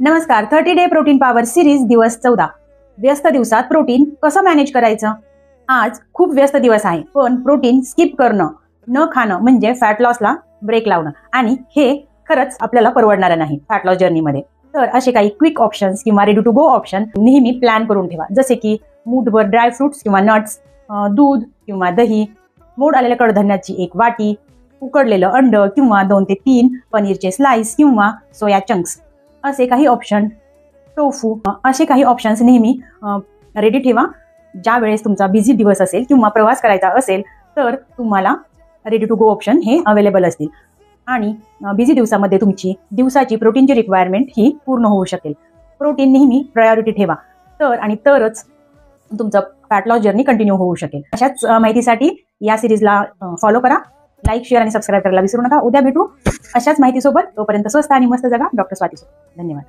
नमस्कार. 30 day protein power series दिवस 14. व्यस्त दिवसात प्रोटीन कसं मॅनेज करायचं. आज खूप व्यस्त दिवस आहे, पण प्रोटीन स्किप करणं न खाणं म्हणजे फॅट लॉसला ब्रेक लावणं, आणि हे खरंच आपल्याला परवडणार नाही फॅट लॉस जर्नीमध्ये. तर असे काही क्विक ऑप्शन्स किंवा रेडी टू गो ऑप्शन नेहमी प्लॅन करून ठेवा, जसे की मूठभर ड्राय फ्रुट्स किंवा नट्स, दूध किंवा दही, मोड आलेल्या कडधान्याची एक वाटी, उकडलेलं अंड किंवा 2 ते 3 पनीरचे स्लाइस किंवा सोया चंक्स. असे काही ऑप्शन, टोफू, असे काही ऑप्शन्स नेहमी रेडी ठेवा. ज्या वेळेस तुमचा बिझी दिवस असेल किंवा प्रवास करायचा असेल तर तुम्हाला रेडी टू गो ऑप्शन हे अवेलेबल असतील, आणि बिझी दिवसामध्ये तुमची दिवसाची प्रोटीनची रिक्वायरमेंट ही पूर्ण होऊ शकेल. प्रोटीन नेहमी प्रायोरिटी ठेवा, तरच तुमचं फॅट लॉस जर्नी कंटिन्यू होऊ शकेल. अशाच माहितीसाठी या सिरीजला फॉलो करा, लाईक, शेअर आणि सबस्क्राईब करायला विसरू नका. उद्या भेटू अशाच माहितीसोबत. तोपर्यंत स्वस्त आणि मस्त जगा. डॉक्टर स्वाती सोबत. धन्यवाद.